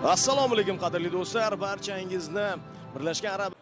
Assalomu alaykum qadrli do'stlar, barchangizni Birlashgan Arab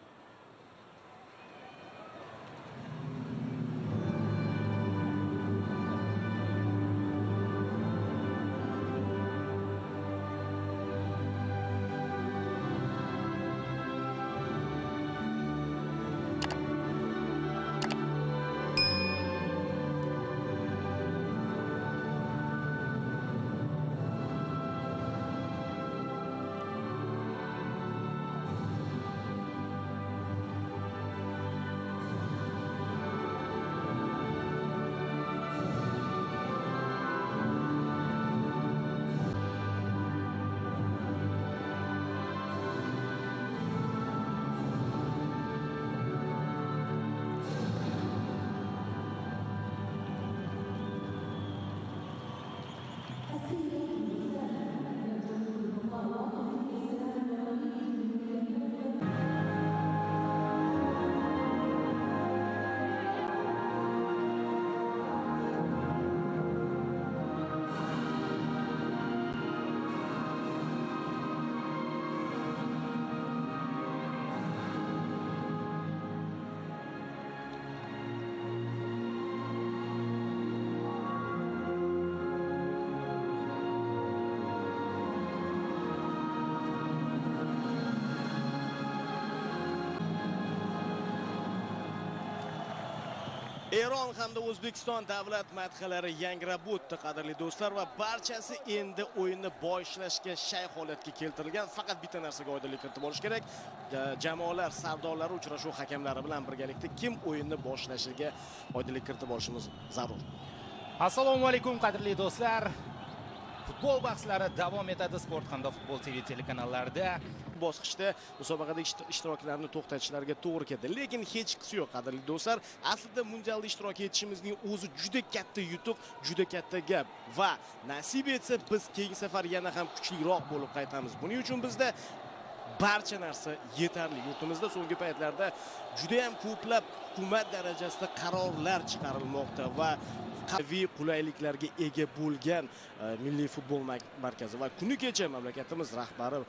Eron hamda O'zbekiston davlat madhiyalari yangrab o'tdi qadrli do'stlar va barchasi endi o'yinni boshlashga shay holatga keltirilgan. Faqat bitta narsaga oydinlik kiritib olish kerak. Jamoalar sardorlari uchrashuv hakamlari bilan birgalikda kim o'yinni boshlashiga oydinlik kiritib olishimiz zarur. Assalomu alaykum qadrli do'stlar. Futbol bahslari davom etadi Sport hamda Futbol TV telekanallarida. Bosqichda musobaqada ishtirokchilarni to'xtatishlariga to'g'ri keldi. Lekin hech qisi yo'q qadrli do'stlar. Aslida mundialda ishtirok etishimizning o'zi juda katta yutuq, juda katta gap va nasib etsa biz keyingi safar yana ham kuchliroq bo'lib qaytamiz. Buning uchun bizda barcha narsa yetarli. Yurtimizda so'nggi paytlarda juda ham ko'plab hukumat darajasida qarorlar chiqarilmoqda va qavviy qulayliklarga ega bo'lgan Milliy futbol markazi va kuni kecha mamlakatimiz rahbari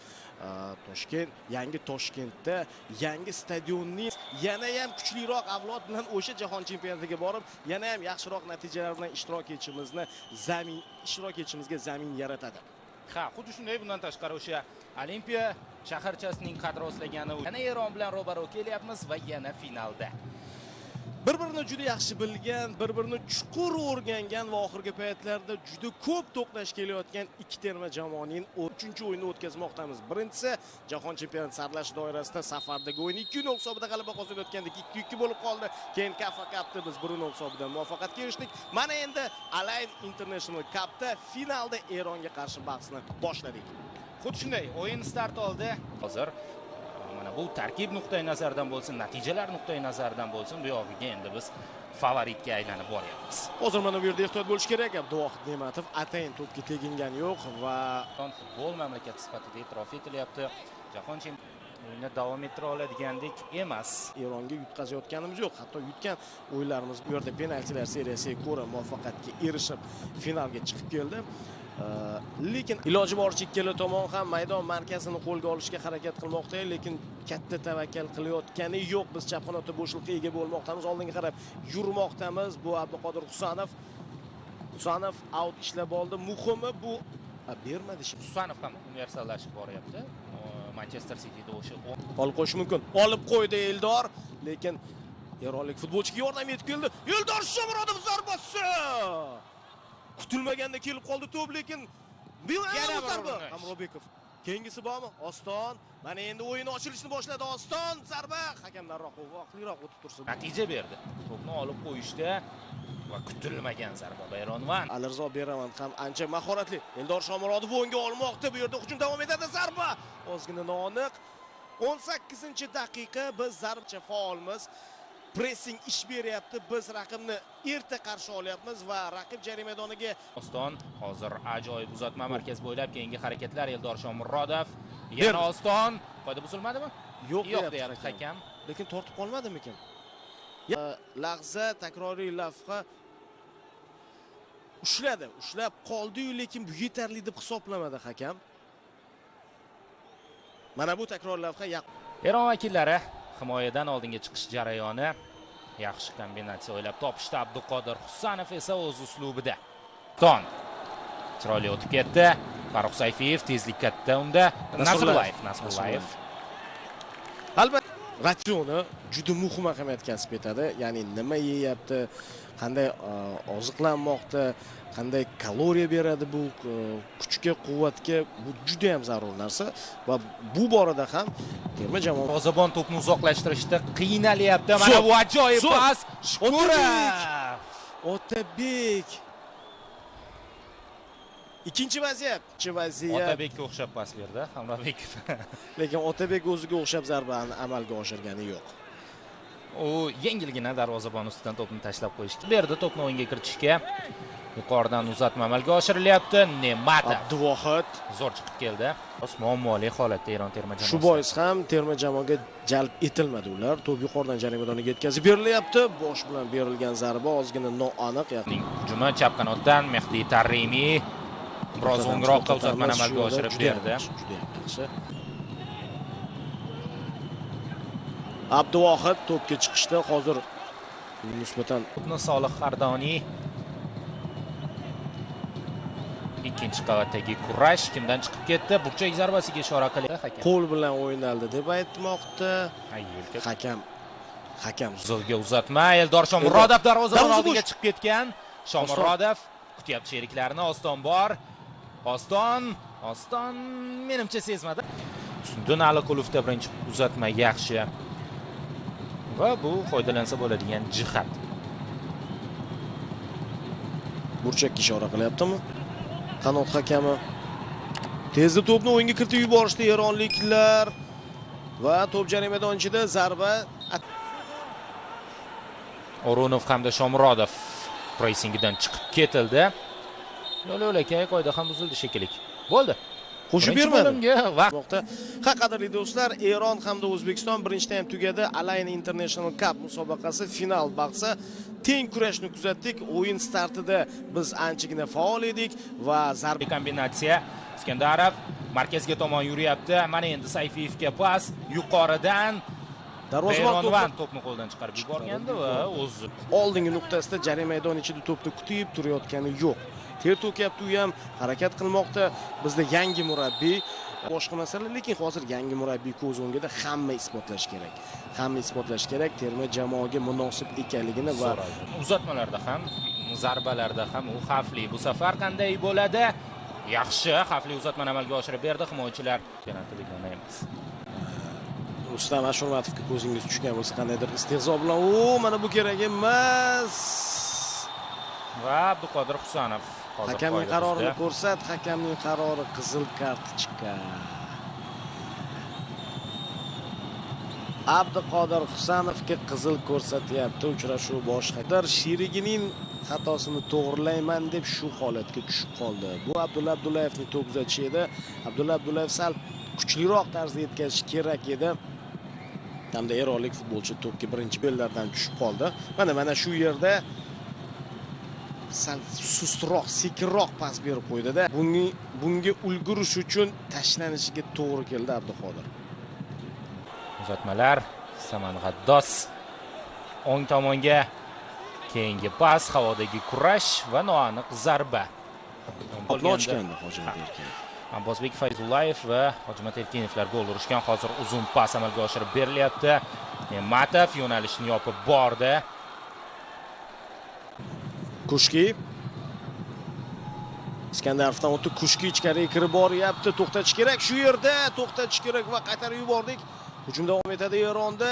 yangi Toshkentda yangi stadionning yana ham kuchliroq avlod bilan o'sha jahon chempionatiga borib, yana ham yaxshiroq natijalar bilan ishtirok etishimizga zamin yaratadi. Ha, xuddi shunday. Bundan tashqari o'sha Olimpiya shaharchasining qadri oslagani yana Eron bilan ro'baro kelyapmiz va yana finalda. Bir-birini juda yaxshi bilgan, bir-birini chuqur o'rgangan va oxirgi paytlarda juda ko'p to'qnash kelayotgan ikki terma jamoaning 3-o'yinini o'tkazmoqdamiz. Birinchisi Jahon chempionati saralash doirasida safardagi o'yin 2-0 hisobida g'alaba qozonayotgandik, 2-2 bo'lib qoldi. Keyin Kafa Cup'da biz 1-0 hisobida muvaffaqiyatga erishdik. Mana endi Align International Cup'da finalda Eronga qarshi bahsni boshladik. Xuddi shunday o'yin start oldi. Hozir mana bu tarkib nuqtai nazaridan bo'lsin, natijalar nuqtai nazaridan bo'lsin, bu yog'iga endi biz favoritga aylanib boryapmiz. Hozir mana bu yerda ehtiyot bo'lish kerak. Abduvohid Ne'matov atayin to'pga tegingani yo'q va futbol mamlakati sifatida e'tirof etilyapti. Jahon o'yinni davom ettira oladigandek emas. Eronga yutqazayotganimiz yo'q. Hatto yutgan o'yinlarimiz bu yerda penaltilar seriyasiga ko'ra muvaffaqiyatga erishib finalga chiqib keldi. Lekin iloji boricha ikkala tomon ham maydon markazini qo'lga olishga harakat qilmoqda, lekin katta tavakkal qilayotgani yo'q. Biz chap qanotda bo'shliqqa ega bo'lmoqdamiz, oldinga qarab yurmoqdamiz. Bu Abduqodir Husanov out ishlab oldi. Muhimi bu bermadi. Husanov ham universallashib boryapti. Manchester Cityda o'sha olib qo'yish mumkin. Olib qo'ydi Eldor, lekin eronlik futbolchiga yordam yetib keldi. Eldor Shomurodov zarbasi! Kutilmaganda kelib qoldi to'p, lekin yana zarba. Amrobekov. Keyingisi bormi? Oston. Mana endi o'yin ochilishni boshladi. Oston zarba. Hakamlar roqliroq o'tib tursin. Natija berdi. To'pni olib qo'yishda va kutilmagan zarba Bayronvan. Alirzo Beravand ham ancha mahoratli. Eldor Shomurodov o'ngga olmoqda. Bu yerda hujum davom etadi. Zarba. Ozgina noaniq. 18-daqiqa biz zarbcha faolmiz. Pressing ish beryapti. Biz raqibni erta qarshi olyapmiz va raqib jarima maydoniga Oston hozir ajoyib uzatma markaz bo'ylab keyingi harakatlar Eldor Shomurodov. Yana Oston. Qoida buzilmadimi? Yo'q deyapti hakam. Lekin tortib qolmadimikin? Lahza takroriy lavha ushlab qoldi-yu, lekin bu yetarli deb hisoblamadi hakam. Mana bu takror lavha Eron vakillari himoyadan oldinga chiqish jarayoni yaxshi kombinatsiya o'ylab topishdi. Abduqodir Husanov esa o'z uslubida. Ton chiroyli o'tib ketdi. Farruh Sayfiyev tezlik katta unda. Nasrullayev. Albatta ratsioni juda muhim ahamiyat kasb etadi. Ya'ni nima yeyapti, qanday oziqlanmoqda, qanday kaloriya beradi bu kuchga, quvvatga bu juda ham zarur narsa va bu borada ham terma jamoa G'ozabon to'pni uzoqlashtirishda qiynalyapti. Mana bu ajoyib pas. Shukurov. Otabek. Ikkinchi vaziyat. Otabekka o'xshab pas berdi, Hamrobek. Lekin Otabek o'ziga o'xshab zarbani amalga oshirgani yo'q. U yengilgina darvozabon ustidan to'pni tashlab qo'yishga berdi, to'pni o'yinga kiritishga. Yuqoridan uzatma amalga oshirilyapti. Ne'matov Abduvohid zo'r chiqib keldi. Muammoli holatda Eron terma jamoasi. Shu bois ham terma jamoaga jalb etilmadi ular. To'p yuqoridan jarima maydoniga yetkazib berilyapti. Bosh bilan berilgan zarba ozgina noaniq. Hujumi chap qanotdan Mehdi Tarimiy biroz o'ngroqqa uzatmani amalga oshirib berdi. Abduvohid to'pga chiqishda hozir nisbatan Solih Xardoniy ikkinchi qavatdagi kurash kimdan chiqib ketdi? Burchak zarbasiga ishora qildi hakam. Qo'l bilan o'ynaldi deb aytmoqda. Hakam Zovga uzatma. Eldor Shomurodov darvozabon oldiga chiqib ketgan. Shomurodov kutyapti sheriklarini. Oston bor. Oston menimcha sezmadi. Ustun Aliqulovda birinchi uzatma yaxshi. Va bu foydalansa bo'ladigan jihat. Burchakka ishora qilyaptimi? Qanot hakami tezda to'pni o'yinga kiritib yuborishdi eronliklar va to'p jarima maydonchida zarba. O'runov hamda Shomurodov pressingidan chiqib ketildi. Yo'l-yo'lakay qoida ham buzildi shekilli. Bo'ldi. Qo'shib bermadi. Ha, qadrli do'stlar, Eron hamda O'zbekiston birinchi taym tugadi. Align International Cup musobaqasi final bahsi. Teng kurashni kuzatdik. O'yin startida biz anchagina faol edik va zarba kombinatsiya. Iskandarov markazga tomon yuryapti. Mana endi Sayfiyevga pas yuqoridan darvozabon to'pni qo'ldan chiqarib yuborgandi va o'zi oldingi nuqtasida jarima maydoni ichida to'pni kutib turayotgani yo'q. Ter to'kyapti, u ham harakat qilmoqda. Bizda yangi murabbiy, boshqa masala, lekin hozir yangi murabbiy ko'z o'ngida hamma isbotlash kerak. Terma jamoaga munosib ekanligini va uzatmalarda ham, zarbalarda ham u xavfli. Bu safar qanday bo'ladi? Yaxshi, xavfli uzatmani amalga oshirib berdi himoyachilar. Penalti degani emas. Rustam Ashurmatovga ko'zingiz tushgan bo'lsa, qandaydir istehzo bilan, mana bu kerak emas. Va Abduqodir Husanov hakamning qarorini ko'rsat, hakamning qarori qizil kartochka. Abduqodir Husanovga qizil ko'rsatyapti. Uchrashuv boshqa. Sherigining xatosini to'g'rilayman deb shu holatga tushib qoldi. Bu Abdulla Abdullayevning to'p uzatishi edi. Abdulla Abdullayev sal kuchliroq tarzda yetkazish kerak edi. Hamda eronlik futbolchi to'pga birinchi bellardan tushib qoldi. Mana shu yerda sal sustroq, sekinroq pas berib qo'ydi-da. Bunga ulgurish uchun tashlanishiga to'g'ri keldi Abduqodir. Uzatmalar Saman G'addos o'ng tomonga keyingi pas, havodagi kurash va noaniq zarba. Ochgandi Hojimat Erkinov. Abbosbek Fayzullayev va Hojimat Erkinovlar gol urishgan. Hozir uzun pas amalga oshirib berilyapti. Ne'matov yo'nalishni yopib bordi. Kushki Iskandarovdan o'tib Kushki ichkariga kirib boryapti. To'xtatish kerak, shu yerda to'xtatish kerak va qaytarib yubordik. Hujum davom etadi Eronda.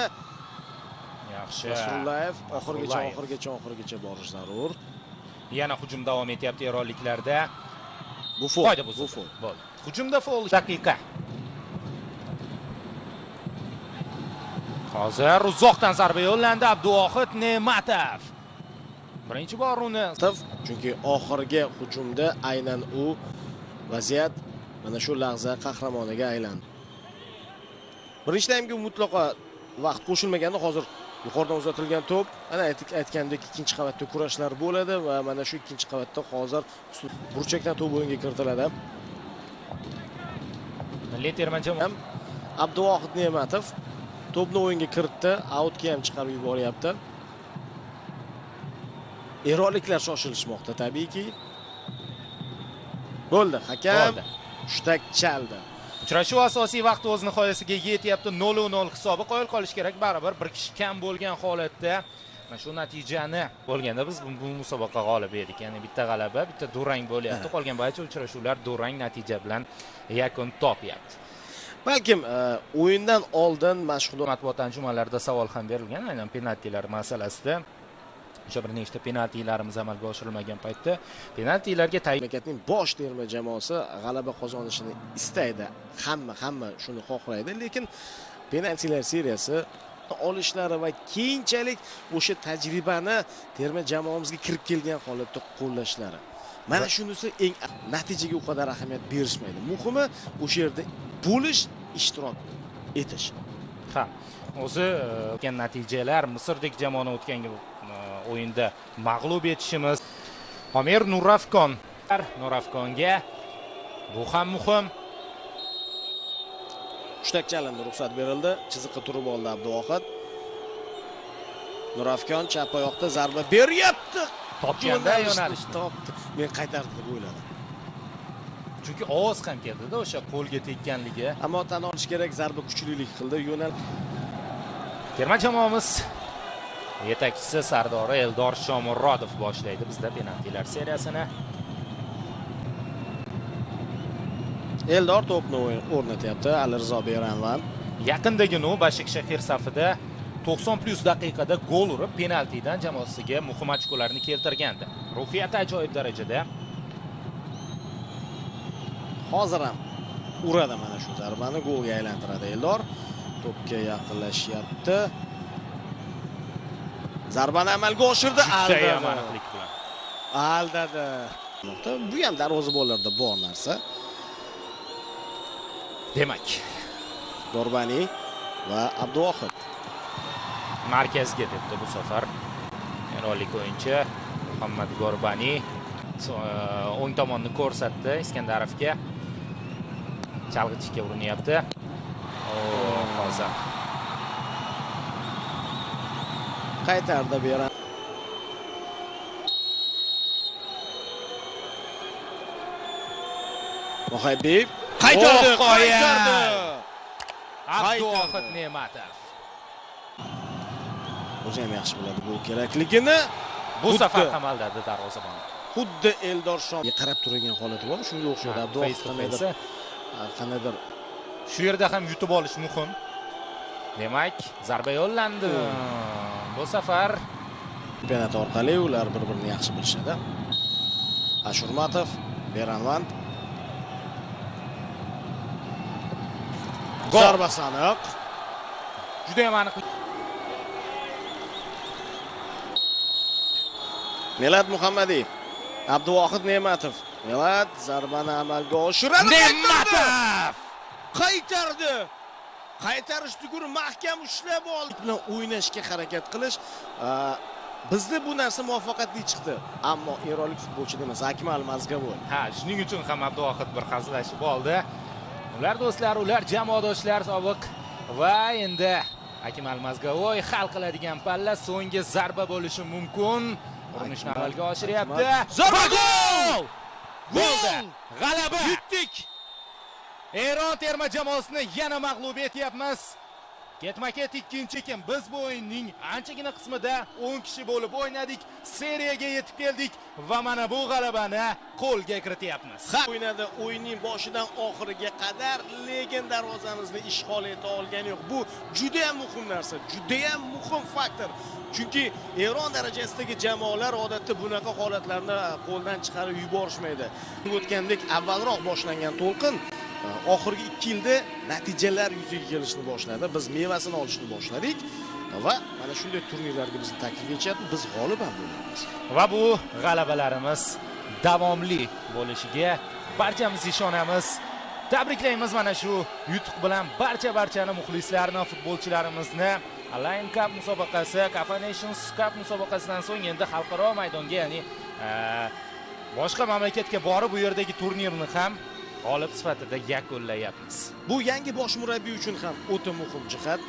Yaxshi. Nasrullayev oxirigacha borish zarur. Yana hujum davom etyapti eronliklarda. Bu foul. Bo'ldi. Hujumda faol daqiqa. Hozir uzoqdan zarba yo'llandi. Abduvohid Ne'matov birinchi bor uni, chunki oxirgi hujumda aynan u vaziyat mana shu lahza qahramoniga aylandi. Birinchi taymga mutlaqo vaqt qo'shilmaganda hozir yuqoridan uzatilgan to'p, ana aytgandek ikkinchi qavatda kurashlar bo'ladi va mana shu ikkinchi qavatda hozir burchakdan to'p o'yinga kiritiladi. Milliy terma jamoa Abduvohid Ne'matov to'pni o'yinga kiritdi, outga ham chiqarib yuboryapti. Eronliklar shoshilishmoqda tabiiyki. Bo'ldi, hakam hushtak chaldi. Uchrashuv asosiy vaqti o'z nihoyasiga yetyapti. 0-0 hisobi qo'yil qolish kerak. Baribir bir kishi kam bo'lgan holatda mana shu natijani bo'lganda biz bu musobaqa g'olib edik. Ya'ni bitta g'alaba, bitta durang bo'lyapti. Qolgan barcha uchrashuvlar durang natija bilan yakun topyapti. Balkim o'yindan oldin mashg'ulot matbuot anjumanlarida savol ham berilgan, aynan penaltilar masalasida. O'sha bir nechta penaltilarimiz amalga oshirilmagan paytda penaltilarga mamlakatning bosh terma jamoasi g'alaba qozonishini istaydi. Hamma shuni xohlaydi, lekin penaltilar seriyasi olishlari va keyinchalik o'sha tajribani terma jamoamizga kirib kelgan holatda qo'llashlari. Mana shunisi eng natijaga u qadar ahamiyat berishmaydi. Muhimi o'sha yerda bo'lish, ishtirok etish. Ha, o'zi o'tgan natijalar Misrdek jamoani o'tgan o'yinda mag'lub etishimiz. Omer Nurafkonga bu ham muhim. Hushtak chalindi, ruxsat berildi. Chiziqqa turib oldi Abduvohid. Nurafkon chap oyoqda zarba beryapti. Topganda yo'nalishni topdi. Men qaytardi deb o'yladim. Chunki ovoz ham keldi-da o'sha qo'lga tekkanligi. Ammo tan olish kerak, zarba kuchlilik qildi. Terma jamoamiz yetakchisi Sardori Eldor Shomurodov boshlaydi bizda penaltilar seriyasini. Eldor to'pni o'rnatyapti, Alirizo Beranvan. Yaqindagi Bashikshahir safida 90+ daqiqada gol urib, penaltidan jamoasiga muhim ochkolarni keltirgandi. Ruhiyati ajoyib darajada. Hozir ham uradi mana shu zarbani, golga aylantiradi Eldor. To'pga yaqinlashyapti. Zarbani amalga oshirdi, aldadi. Bu ham darvozabonlarda bor narsa. Demak, Gorbani va Abduvohid markazga debdi bu safar. Eronlik o'yinchi Muhammad Gorbani o'ng tomonni ko'rsatdi Iskandarovga. Chalg'itishga urinyapti. Hozir qaytardi Beran. Muhaybib qaytardi. Abduvohid Ne'matov. O'zi ham yaxshi biladi bu kerakligini. Bu safar ham aldadi darvozabon. Xuddi Eldor Shomga qarab turgan holati bor, shunga o'xshaydi. Abduvohid qanaydir shu yerda ham yutib olish muhim. Demak, zarba yo'llandi. Bu safar penalti orqali ular bir-birini yaxshi bilishadi. Ashurmatov, Beranvand. Zarbasi aniq. Juda ham aniq. Milad Muhammadiyev, Abduvohid Ne'matov. Milad zarbani amalga oshiradi. Ne'matov qaytardi. Qaytarish tuguri mahkam ushlab oldi. Bilan o'ynashga harakat qilish bizda bu narsa muvaffaqiyatli chiqdi. Ammo eronlik futbolchi emas, Akmal Mazgavoy. Ha, shuning uchun ham Abduvohid bir hazillashib oldi. Ular do'stlar, ular jamoadoshlar sobiq va endi Akmal Mazgavoy hal qiladigan palla so'nggi zarba bo'lishi mumkin. Urinishni amalga oshiryapti. Zarba gol! Bo'ldi. G'alaba. Yutdik. Eron terma jamoasini yana mag'lub etyapmiz. Ketma-ket ikkinchi kim. Biz bu o'yinning anchagina qismida 10 kishi bo'lib o'ynadik, seriyaga yetib keldik va mana bu g'alabani qo'lga kirityapmiz. O'ynadi, o'yinning boshidan oxiriga qadar, lekin darvozamizni ishg'ol eta olgani yo'q. Bu juda ham muhim narsa, juda ham muhim faktor. Chunki Eron darajasidagi jamoalar odatda bunaqa holatlarni qo'ldan chiqarib yuborishmaydi. O'tgandek avvalroq boshlangan to'lqin oxirgi 2 yilda natijalar yuzaga kelishni boshladi. Biz mevasini olishni boshladik va mana shunday turnirlarga bizni taklif etishyapti. Biz g'olib ham bo'lamiz. Va bu g'alabalarimiz davomli bo'lishiga barchamiz ishonamiz. Tabriklaymiz mana shu yutuq bilan barchani muxlislarni, futbolchilarimizni. Line Cup musobaqasi, Cafe Nations Cup musobaqasidan so'ng endi xalqaro maydonga, ya'ni boshqa mamlakatga borib bu yerdagi turnirni ham g'olib sifatida yakunlayapmiz. Bu yangi bosh murabbiy uchun ham o'ta muhim jihat.